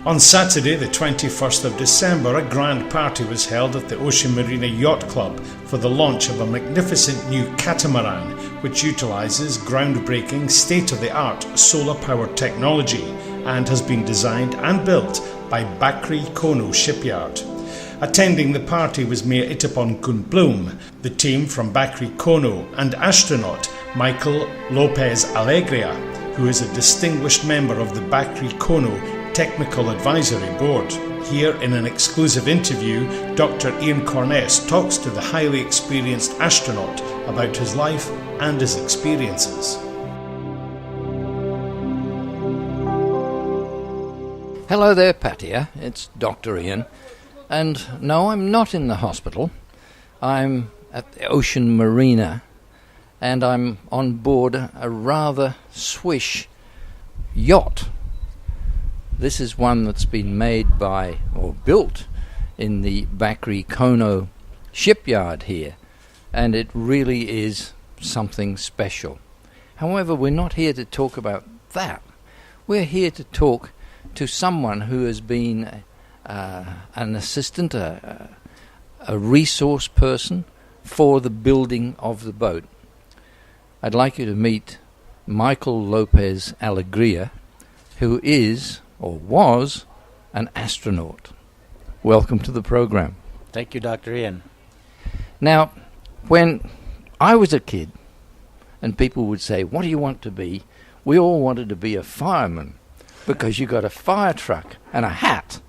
On Saturday, the 21st of December, a grand party was held at the Ocean Marina Yacht Club for the launch of a magnificent new catamaran, which utilises groundbreaking, state-of-the-art solar-powered technology and has been designed and built by Bakri Kono Shipyard. Attending the party was Mayor Itapon Kunblum, the team from Bakri Kono, and astronaut Michael Lopez Alegria, who is a distinguished member of the Bakri Kono Technical Advisory Board. Here in an exclusive interview, Dr. Ian Corness talks to the highly experienced astronaut about his life and his experiences. Hello there, Pattaya. It's Dr. Ian. And no, I'm not in the hospital. I'm at the Ocean Marina, and I'm on board a rather swish yacht. This is one that's been made by, or built, in the Bakri Kono shipyard here, and it really is something special. However, we're not here to talk about that. We're here to talk to someone who has been an assistant, a resource person for the building of the boat. I'd like you to meet Michael Lopez Alegria, who is, or was, an astronaut. Welcome to the program. Thank you, Dr. Ian. Now, when I was a kid, and people would say, "What do you want to be?" We all wanted to be a fireman, because you got a fire truck and a hat.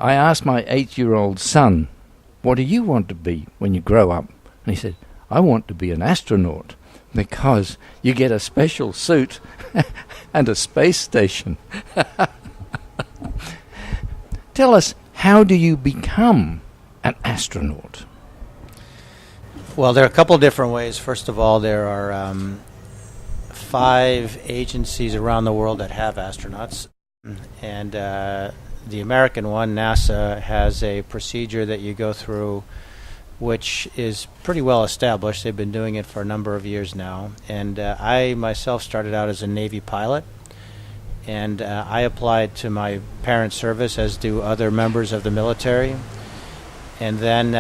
I asked my 8-year-old son, "What do you want to be when you grow up?" And he said, "I want to be an astronaut, because you get a special suit and a space station." Tell us, how do you become an astronaut? Well, there are a couple different ways. First of all, there are 5 agencies around the world that have astronauts. And the American one, NASA, has a procedure that you go through which is pretty well established. They've been doing it for a number of years now. And I myself started out as a Navy pilot, and I applied to my parents' service, as do other members of the military. And then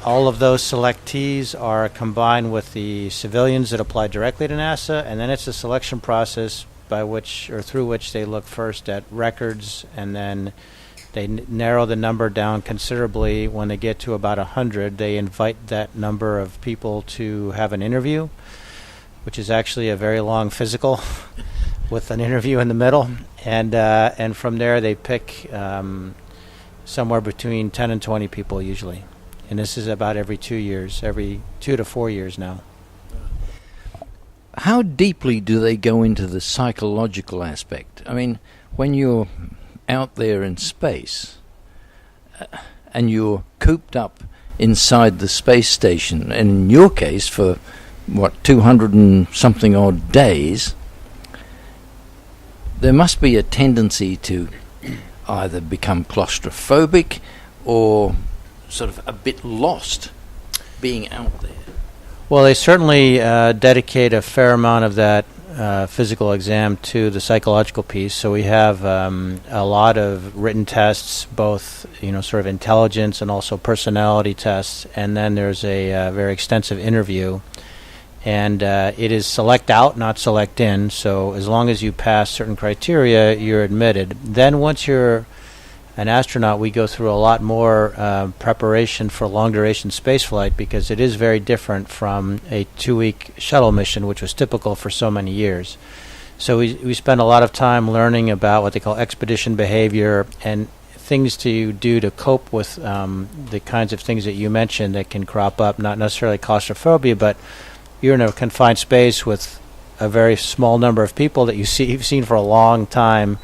all of those selectees are combined with the civilians that apply directly to NASA, and then it's a selection process by which, or through which, they look first at records, and then they narrow the number down considerably. When they get to about 100, they invite that number of people to have an interview, which is actually a very long physical with an interview in the middle. And from there they pick somewhere between 10 and 20 people usually. And this is about every 2 years, every 2 to 4 years now. How deeply do they go into the psychological aspect? I mean, when you're out there in space and you're cooped up inside the space station, and in your case for 200 and something odd days, there must be a tendency to either become claustrophobic or sort of a bit lost being out there. Well, they certainly dedicate a fair amount of that physical exam to the psychological piece. So we have a lot of written tests, both sort of intelligence and also personality tests, and then there's a very extensive interview. And it is select out, not select in. So as long as you pass certain criteria, you're admitted. Then once you're an astronaut, we go through a lot more preparation for long-duration spaceflight because it is very different from a 2-week shuttle mission, which was typical for so many years. So we spend a lot of time learning about what they call expedition behavior and things to do to cope with the kinds of things that you mentioned that can crop up, not necessarily claustrophobia, but you're in a confined space with a very small number of people that you've seen for a long time,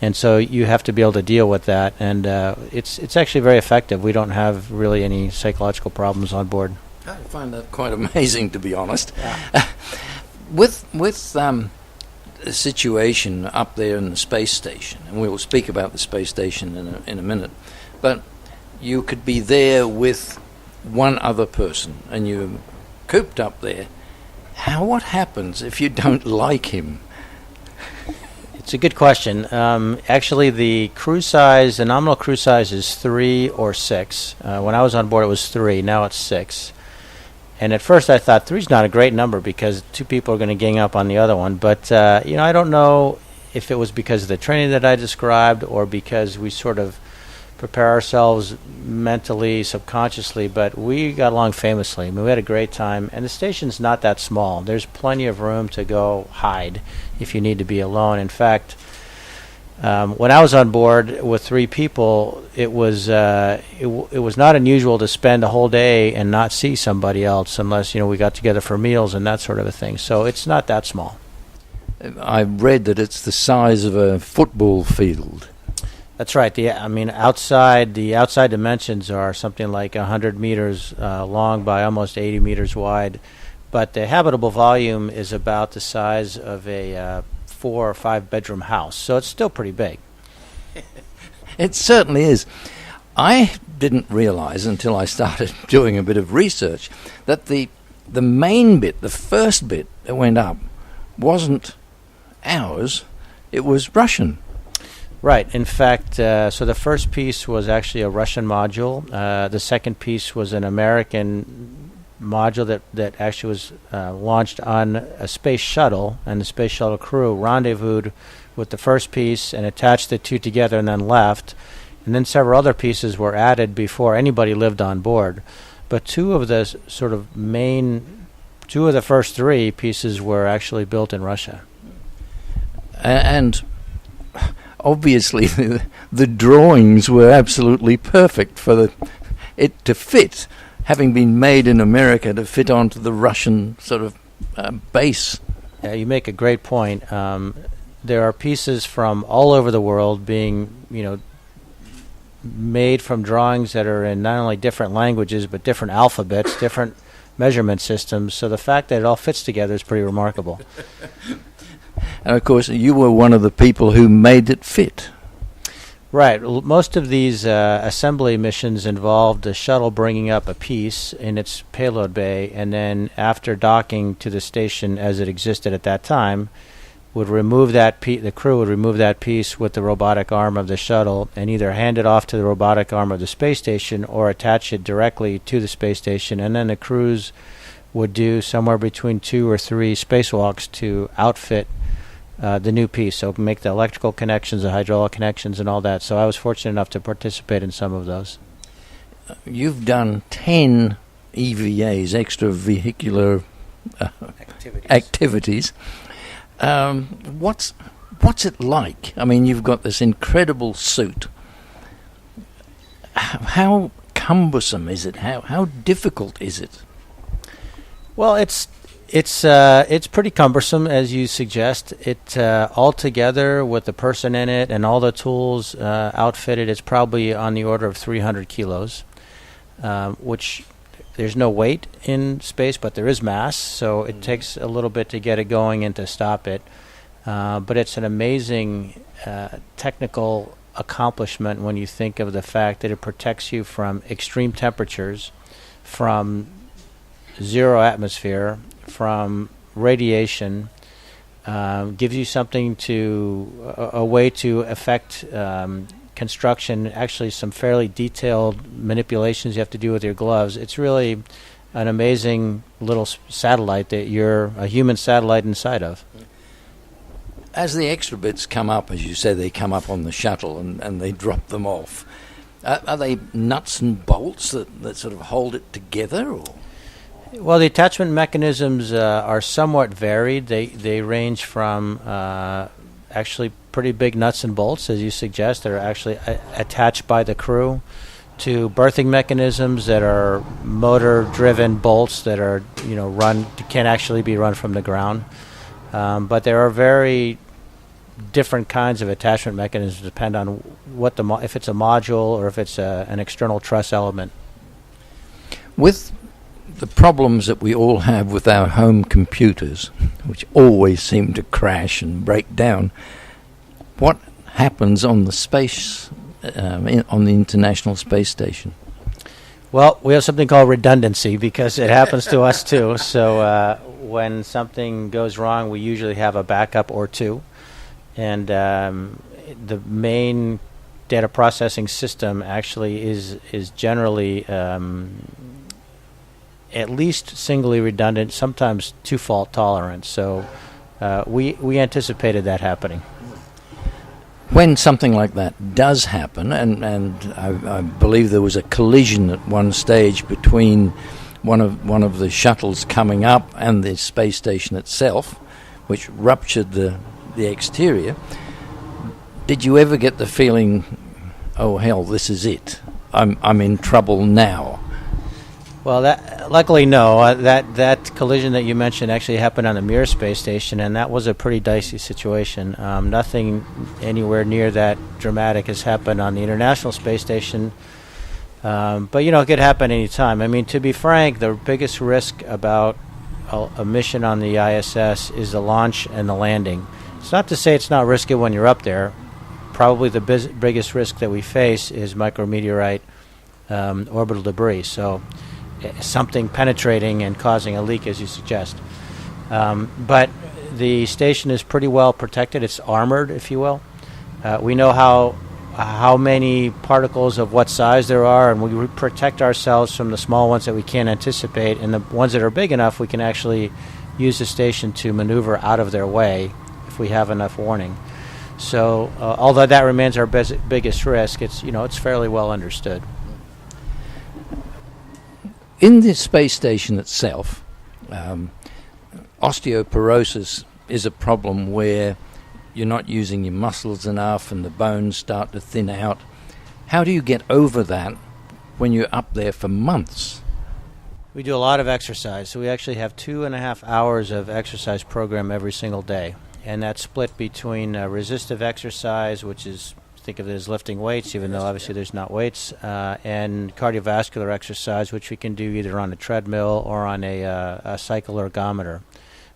and so you have to be able to deal with that, and it's actually very effective. We don't have really any psychological problems on board. I find that quite amazing, to be honest. Yeah. With the situation up there in the space station, and we will speak about the space station in a minute, but you could be there with one other person, and you're cooped up there. What happens if you don't like him? It's a good question. Actually, the nominal crew size is 3 or 6. When I was on board, it was 3. Now it's 6. And at first, I thought 3 is not a great number because 2 people are going to gang up on the other one. But I don't know if it was because of the training that I described or because we sort of prepare ourselves mentally, subconsciously. But we got along famously. I mean, we had a great time. And the station's not that small. There's plenty of room to go hide if you need to be alone. In fact, when I was on board with 3 people, it was not unusual to spend a whole day and not see somebody else unless we got together for meals and that sort of a thing. So it's not that small. I read that it's the size of a football field. That's right. The outside dimensions are something like 100 meters long by almost 80 meters wide, but the habitable volume is about the size of a 4 or 5 bedroom house, so it's still pretty big. It certainly is. I didn't realize until I started doing a bit of research that the main bit, the first bit that went up, wasn't ours, it was Russian. Right. In fact, so the first piece was actually a Russian module. The second piece was an American module that actually was launched on a space shuttle, and the space shuttle crew rendezvoused with the first piece and attached the 2 together and then left. And then several other pieces were added before anybody lived on board. But 2 of the first 3 pieces were actually built in Russia. And obviously the drawings were absolutely perfect for it to fit, having been made in America, to fit onto the Russian sort of base. Yeah, you make a great point. There are pieces from all over the world being, made from drawings that are in not only different languages but different alphabets, different measurement systems. So the fact that it all fits together is pretty remarkable. And of course, you were one of the people who made it fit. Right. Most of these assembly missions involved the shuttle bringing up a piece in its payload bay, and then after docking to the station as it existed at that time, would remove that the crew would remove that piece with the robotic arm of the shuttle and either hand it off to the robotic arm of the space station or attach it directly to the space station, and then the crews would do somewhere between 2 or 3 spacewalks to outfit the new piece, so make the electrical connections, the hydraulic connections, and all that. So I was fortunate enough to participate in some of those. You've done 10 EVAs, extravehicular activities. What's it like? I mean, you've got this incredible suit. How cumbersome is it? How difficult is it? Well, it's pretty cumbersome, as you suggest. It all together with the person in it and all the tools outfitted, it's probably on the order of 300 kilos, which there's no weight in space, but there is mass, so it takes a little bit to get it going and to stop it. But it's an amazing technical accomplishment when you think of the fact that it protects you from extreme temperatures, from zero atmosphere, from radiation, gives you something a way to affect construction, actually some fairly detailed manipulations you have to do with your gloves. It's really an amazing little satellite that you're a human satellite inside of. As the extra bits come up, as you say, they come up on the shuttle and they drop them off. Are they nuts and bolts that sort of hold it together, or? Well, the attachment mechanisms are somewhat varied. They range from actually pretty big nuts and bolts, as you suggest, that are actually attached by the crew, to berthing mechanisms that are motor-driven bolts that are can actually be run from the ground. But there are very different kinds of attachment mechanisms, depend on what if it's a module or if it's an external truss element. With the problems that we all have with our home computers, which always seem to crash and break down, what happens on the space, on the International Space Station? Well, we have something called redundancy because it happens to us too. So when something goes wrong, we usually have a backup or two. And the main data processing system actually is generally at least singly redundant, sometimes two fault tolerant. So we anticipated that happening. When something like that does happen, and I believe there was a collision at one stage between one of the shuttles coming up and the space station itself, which ruptured the exterior. Did you ever get the feeling, oh hell, this is it, I'm in trouble now? Well, luckily no. That collision that you mentioned actually happened on the Mir space station, and that was a pretty dicey situation. Nothing anywhere near that dramatic has happened on the International Space Station, but it could happen any time. I mean, to be frank, the biggest risk about a mission on the ISS is the launch and the landing. It's not to say it's not risky when you're up there. Probably the biggest risk that we face is micrometeorite orbital debris. So something penetrating and causing a leak, as you suggest. But the station is pretty well protected. It's armored, if you will. We know how many particles of what size there are, and we protect ourselves from the small ones that we can't anticipate, and the ones that are big enough we can actually use the station to maneuver out of their way if we have enough warning. So although that remains our biggest risk, it's fairly well understood. In the space station itself, osteoporosis is a problem where you're not using your muscles enough and the bones start to thin out. How do you get over that when you're up there for months? We do a lot of exercise. So we actually have 2.5 hours of exercise program every single day. And that's split between resistive exercise, which is, think of it as lifting weights, even though obviously there's not weights, and cardiovascular exercise, which we can do either on a treadmill or on a cycle ergometer,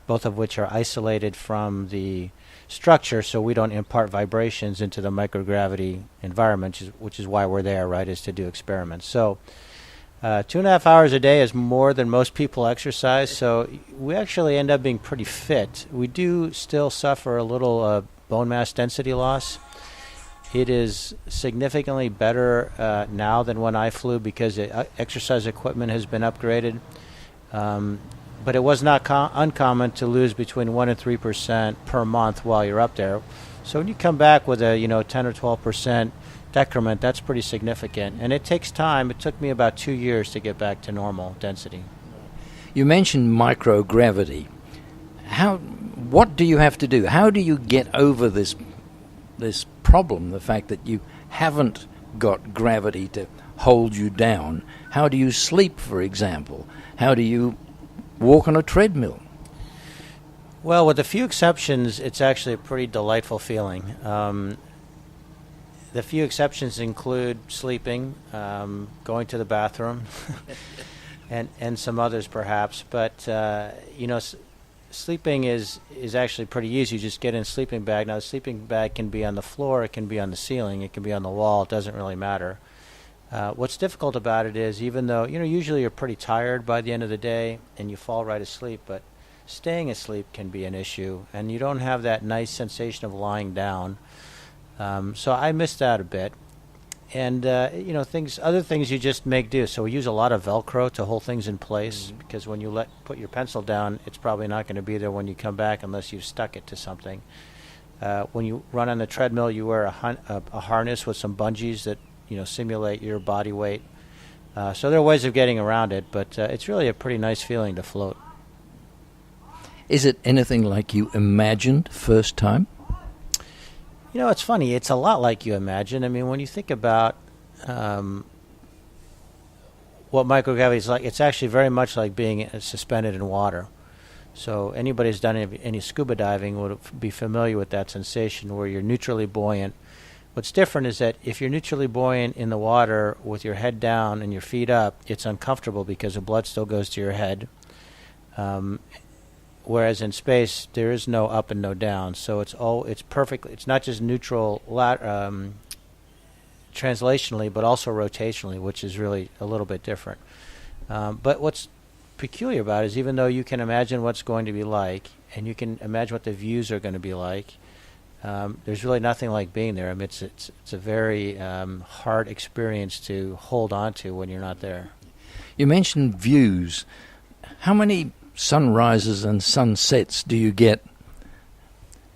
both of which are isolated from the structure so we don't impart vibrations into the microgravity environment, which is why we're there, right, is to do experiments. So 2.5 hours a day is more than most people exercise, so we actually end up being pretty fit. We do still suffer a little bone mass density loss. It is significantly better now than when I flew because exercise equipment has been upgraded. But it was not uncommon to lose between 1% and 3% per month while you're up there. So when you come back with a 10 or 12% decrement, that's pretty significant. And it takes time. It took me about 2 years to get back to normal density. You mentioned microgravity. What do you have to do? How do you get over this problem, the fact that you haven't got gravity to hold you down? How do you sleep, for example? How do you walk on a treadmill? Well, with a few exceptions, it's actually a pretty delightful feeling. The few exceptions include sleeping, going to the bathroom, and some others perhaps. But sleeping is actually pretty easy. You just get in a sleeping bag. Now, the sleeping bag can be on the floor, it can be on the ceiling, it can be on the wall. It doesn't really matter. What's difficult about it is, even though usually you're pretty tired by the end of the day and you fall right asleep, but staying asleep can be an issue, and you don't have that nice sensation of lying down. So I miss that a bit. And other things you just make do. So we use a lot of Velcro to hold things in place, because when you put your pencil down, it's probably not going to be there when you come back unless you've stuck it to something. When you run on the treadmill, you wear a harness with some bungees that simulate your body weight. So there are ways of getting around it, but it's really a pretty nice feeling to float. Is it anything like you imagined first time? It's funny. It's a lot like you imagine. I mean, when you think about what microgravity is like, it's actually very much like being suspended in water. So anybody who's done any scuba diving would be familiar with that sensation where you're neutrally buoyant. What's different is that if you're neutrally buoyant in the water with your head down and your feet up, it's uncomfortable because the blood still goes to your head. Whereas in space, there is no up and no down. So it's perfectly. It's not just neutral translationally, but also rotationally, which is really a little bit different. But what's peculiar about it is even though you can imagine what's going to be like, and you can imagine what the views are going to be like, there's really nothing like being there. I mean, it's a very hard experience to hold on to when you're not there. You mentioned views. How many sunrises and sunsets do you get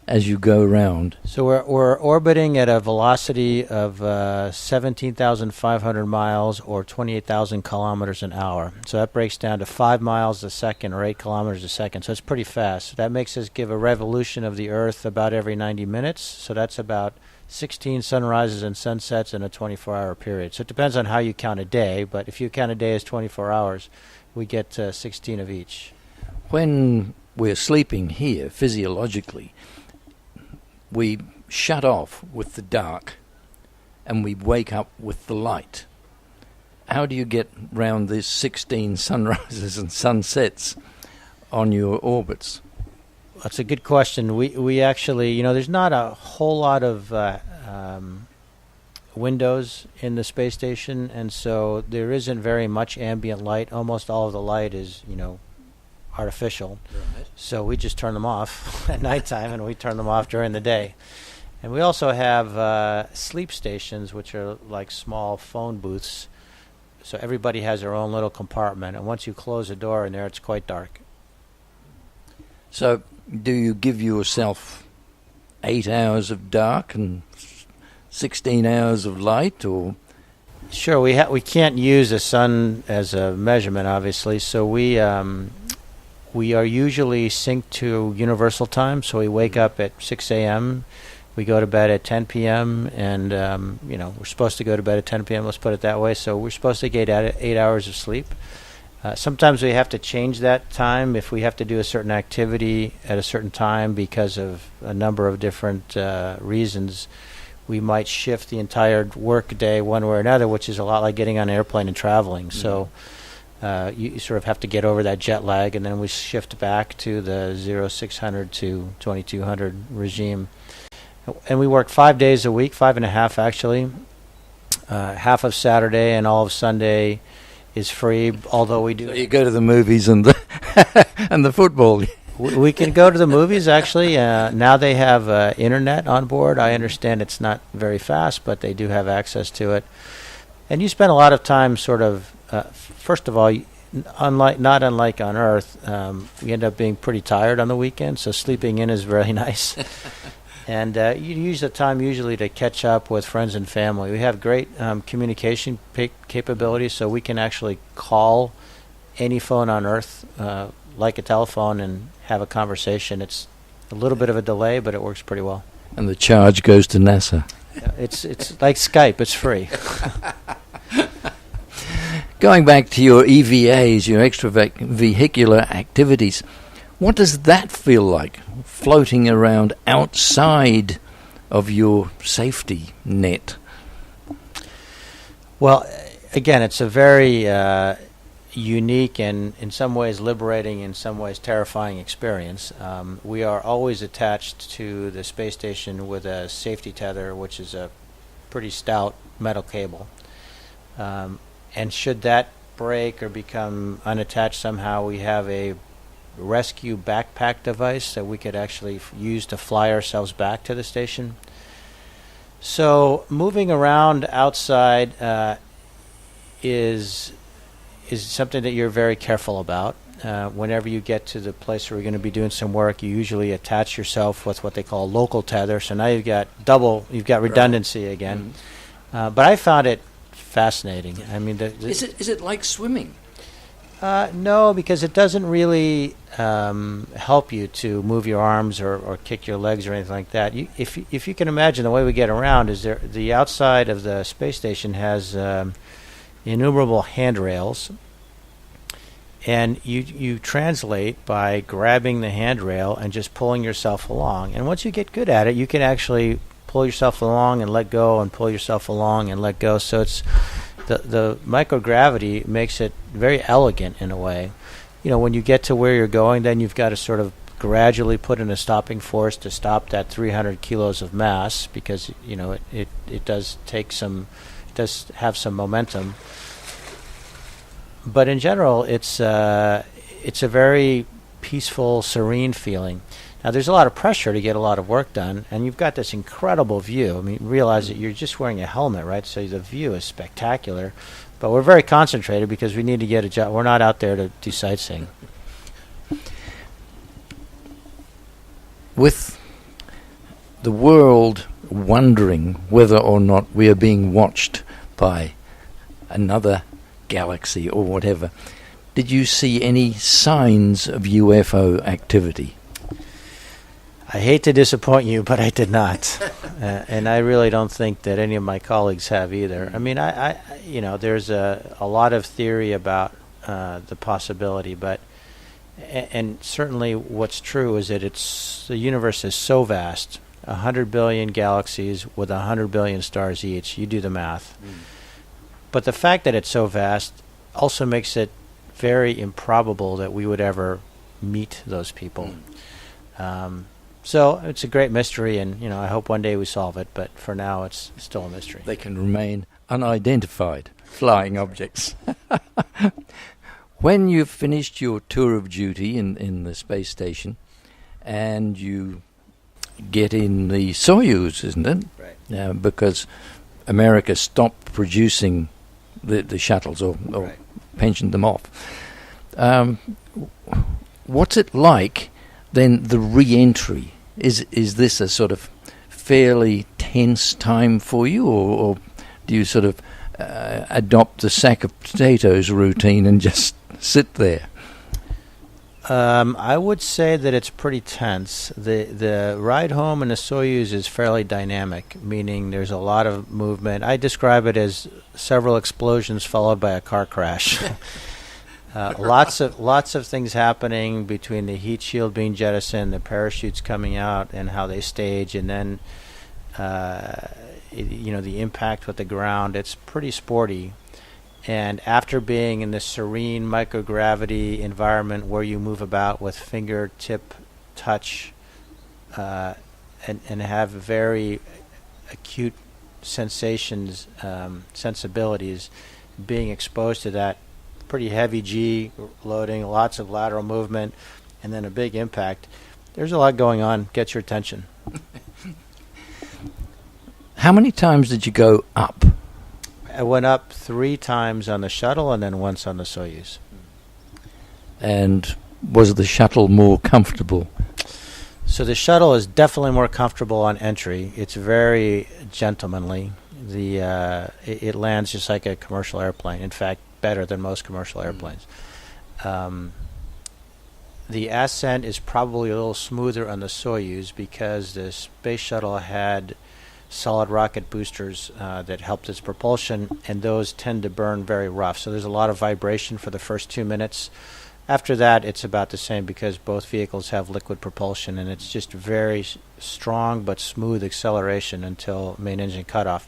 as you go around? So we're orbiting at a velocity of 17,500 miles or 28,000 kilometers an hour. So that breaks down to 5 miles a second or 8 kilometers a second. So it's pretty fast. That makes us give a revolution of the Earth about every 90 minutes. So that's about 16 sunrises and sunsets in a 24-hour period. So it depends on how you count a day, but if you count a day as 24 hours, we get 16 of each. When we're sleeping here, physiologically, we shut off with the dark and we wake up with the light. How do you get round these 16 sunrises and sunsets on your orbits? That's a good question. We actually, there's not a whole lot of windows in the space station, and so there isn't very much ambient light. Almost all of the light is, artificial. Right. So we just turn them off at nighttime, and we turn them off during the day. And we also have sleep stations, which are like small phone booths. So everybody has their own little compartment, and once you close the door in there, it's quite dark. So do you give yourself 8 hours of dark and 16 hours of light, or? Sure, we can't use the sun as a measurement, obviously. So we are usually synced to universal time. So we wake up at 6 a.m. We go to bed at 10 p.m. and we're supposed to go to bed at 10 p.m. Let's put it that way. So we're supposed to get 8 hours of sleep. Sometimes we have to change that time if we have to do a certain activity at a certain time because of a number of different reasons. We might shift the entire work day one way or another, which is a lot like getting on an airplane and traveling. Mm-hmm. So you sort of have to get over that jet lag, and then we shift back to the 0600 to 2200 regime. And we work 5 days a week, 5.5 actually. Half of Saturday and all of Sunday is free, although we do. So you go to the movies and the and the football. We can go to the movies, actually. Now they have internet on board. I understand it's not very fast, but they do have access to it. And you spend a lot of time sort of, first of all, not unlike on Earth, we end up being pretty tired on the weekend, so sleeping in is very nice. And you use the time usually to catch up with friends and family. We have great communication capabilities, so we can actually call any phone on Earth like a telephone and have a conversation. It's a little bit of a delay, but it works pretty well. And the charge goes to NASA. Yeah, it's like Skype. It's free. Going back to your EVAs, your extravehicular activities, what does that feel like, floating around outside of your safety net? Well, again, it's a very unique and in some ways liberating, in some ways terrifying experience. We are always attached to the space station with a safety tether, which is a pretty stout metal cable. And should that break or become unattached somehow, we have a rescue backpack device that we could actually use to fly ourselves back to the station. So moving around outside is something that you're very careful about. whenever you get to the place where you're going to be doing some work, you usually attach yourself with what they call local tether. So now you've got redundancy again. But I found it fascinating. I mean, is it like swimming? No, because it doesn't really help you to move your arms or kick your legs or anything like that. If you can imagine, the way we get around is the outside of the space station has innumerable handrails, and you translate by grabbing the handrail and just pulling yourself along. And once you get good at it, you can actually pull yourself along and let go, and pull yourself along and let go. So it's the microgravity makes it very elegant in a way. You know, when you get to where you're going, then you've got to sort of gradually put in a stopping force to stop that 300 kilos of mass, because it does have some momentum. But in general, it's a very peaceful, serene feeling. Now, there's a lot of pressure to get a lot of work done, and you've got this incredible view. I mean, realize that you're just wearing a helmet, right? So the view is spectacular. But we're very concentrated because we need to get a job. We're not out there to do sightseeing. With the world wondering whether or not we are being watched by another galaxy or whatever, did you see any signs of UFO activity? I hate to disappoint you, but I did not, and I really don't think that any of my colleagues have either. I mean, I there's a lot of theory about the possibility, but and certainly what's true is that the universe is so vast, 100 billion galaxies with 100 billion stars each. You do the math, but the fact that it's so vast also makes it very improbable that we would ever meet those people. So it's a great mystery, and I hope one day we solve it, but for now it's still a mystery. They can remain unidentified flying objects. When you've finished your tour of duty in the space station, and you get in the Soyuz, isn't it? Right. Because America stopped producing the shuttles or right. pensioned them off. What's it like then, the re-entry? Is this a sort of fairly tense time for you, or do you sort of adopt the sack of potatoes routine and just sit there? I would say that it's pretty tense. The ride home in the Soyuz is fairly dynamic, meaning there's a lot of movement. I describe it as several explosions followed by a car crash. Lots of things happening between the heat shield being jettisoned, the parachutes coming out, and how they stage, and then the impact with the ground. It's pretty sporty. And after being in this serene microgravity environment where you move about with fingertip touch and have very acute sensations, sensibilities, being exposed to that pretty heavy G loading, lots of lateral movement, and then a big impact. There's a lot going on. Gets your attention. How many times did you go up? I went up 3 times on the shuttle and then once on the Soyuz. And was the shuttle more comfortable? So the shuttle is definitely more comfortable on entry. It's very gentlemanly. It lands just like a commercial airplane. In fact, better than most commercial airplanes. The ascent is probably a little smoother on the Soyuz because the space shuttle had solid rocket boosters that helped its propulsion, and those tend to burn very rough. So there's a lot of vibration for the first 2 minutes. After that, it's about the same because both vehicles have liquid propulsion, and it's just very strong but smooth acceleration until main engine cutoff.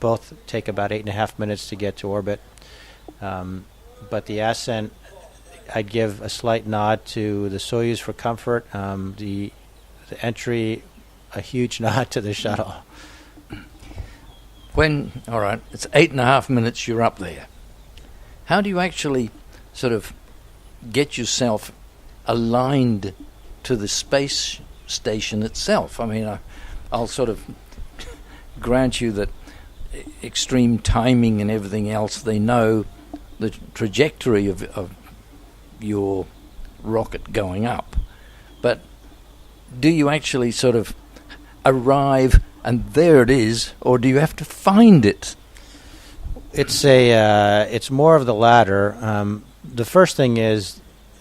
Both take about 8.5 minutes to get to orbit. But the ascent, I'd give a slight nod to the Soyuz for comfort. The entry, a huge nod to the shuttle. All right, it's 8.5 minutes you're up there. How do you actually sort of get yourself aligned to the space station itself? I mean, I'll sort of grant you that extreme timing and everything else, they know the trajectory of your rocket going up. But do you actually sort of arrive and there it is, or do you have to find it? It's more of the latter. The first thing is,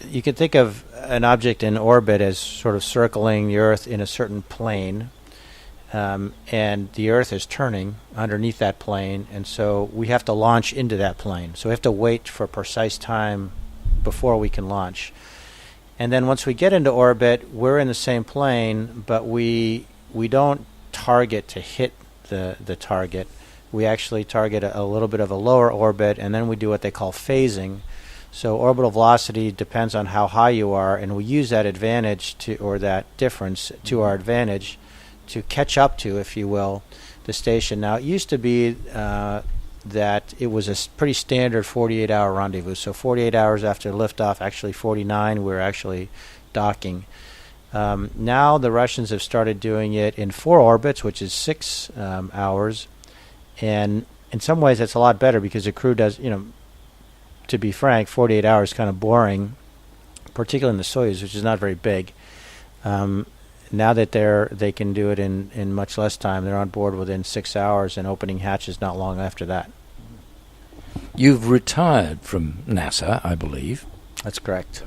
you can think of an object in orbit as sort of circling the Earth in a certain plane, and the Earth is turning underneath that plane, and so we have to launch into that plane. So we have to wait for a precise time before we can launch. And then once we get into orbit, we're in the same plane, but we don't target to hit the target. We actually target a little bit of a lower orbit, and then we do what they call phasing. So orbital velocity depends on how high you are, and we use that advantage or that difference to our advantage to catch up to, if you will, the station. Now, it used to be that it was a pretty standard 48-hour rendezvous. So 48 hours after liftoff, actually 49, we're actually docking. Now the Russians have started doing it in 4 orbits, which is 6 hours. And in some ways that's a lot better because the crew does, to be frank, 48 hours is kind of boring, particularly in the Soyuz, which is not very big. Now that they can do it in much less time, they're on board within 6 hours, and opening hatches not long after that. You've retired from NASA, I believe. That's correct.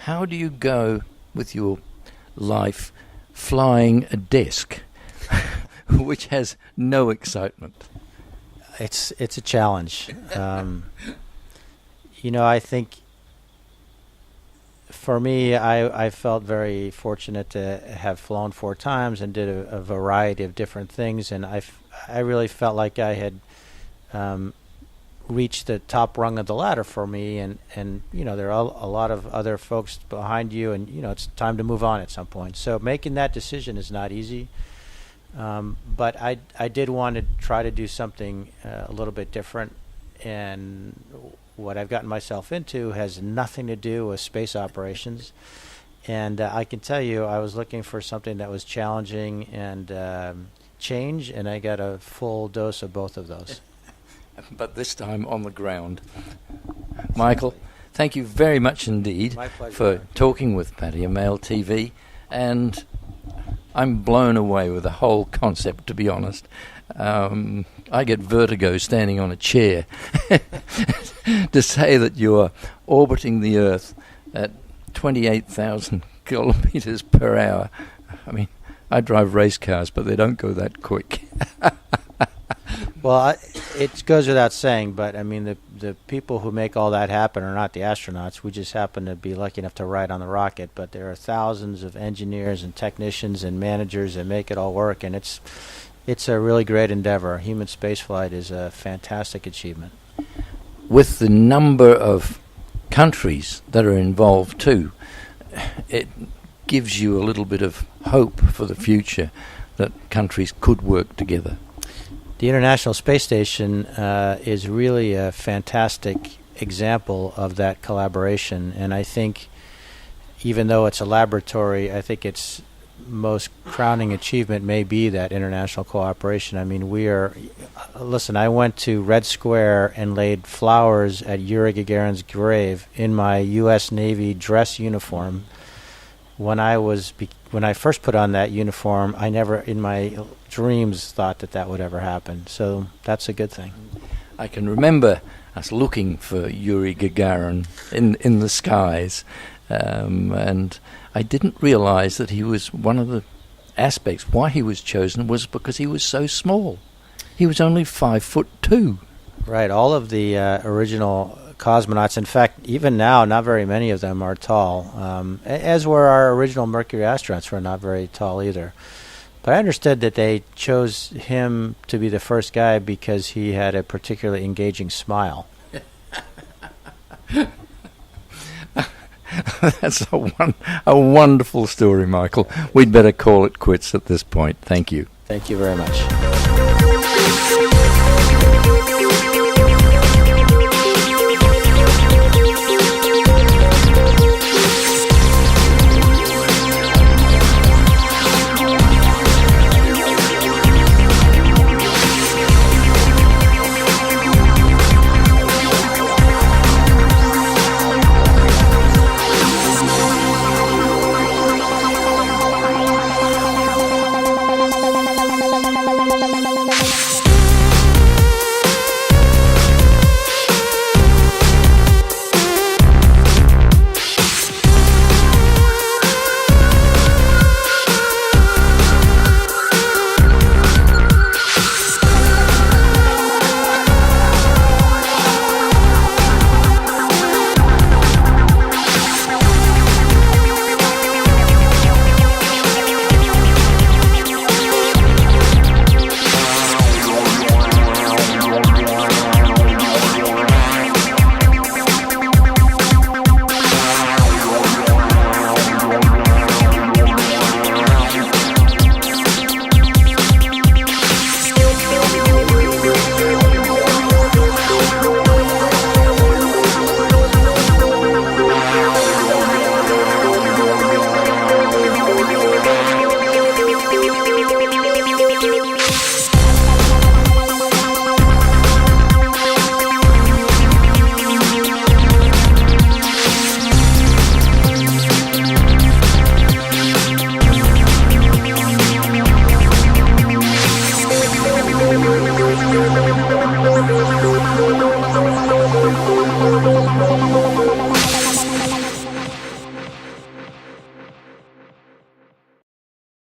How do you go with your life flying a desk, which has no excitement? It's a challenge. I think for me, I felt very fortunate to have flown 4 times and did a variety of different things, and I really felt like I had reached the top rung of the ladder for me, and there are a lot of other folks behind you, and it's time to move on at some point. So making that decision is not easy, but I did want to try to do something a little bit different, and what I've gotten myself into has nothing to do with space operations. And I can tell you, I was looking for something that was challenging and change, and I got a full dose of both of those. But this time on the ground. Michael, thank you very much indeed for talking with Pattaya Mail TV, and I'm blown away with the whole concept, to be honest. I get vertigo standing on a chair. To say that you're orbiting the Earth at 28,000 kilometers per hour. I mean, I drive race cars, but they don't go that quick. Well, it goes without saying, but I mean, the people who make all that happen are not the astronauts. We just happen to be lucky enough to ride on the rocket, but there are thousands of engineers and technicians and managers that make it all work, and it's a really great endeavor. Human spaceflight is a fantastic achievement. With the number of countries that are involved too, it gives you a little bit of hope for the future that countries could work together. The International Space Station is really a fantastic example of that collaboration, and I think even though it's a laboratory, I think its most crowning achievement may be that international cooperation. I mean, listen, I went to Red Square and laid flowers at Yuri Gagarin's grave in my U.S. Navy dress uniform. When I first put on that uniform, I never in my dreams thought that would ever happen. So that's a good thing. I can remember us looking for Yuri Gagarin in the skies, and I didn't realize that he was one of the aspects why he was chosen was because he was so small. He was only 5'2". Right. All of the original cosmonauts, in fact, even now, not very many of them are tall, as were our original Mercury astronauts, were not very tall either. But I understood that they chose him to be the first guy because he had a particularly engaging smile. That's a wonderful story, Michael. We'd better call it quits at this point. Thank you. Thank you very much.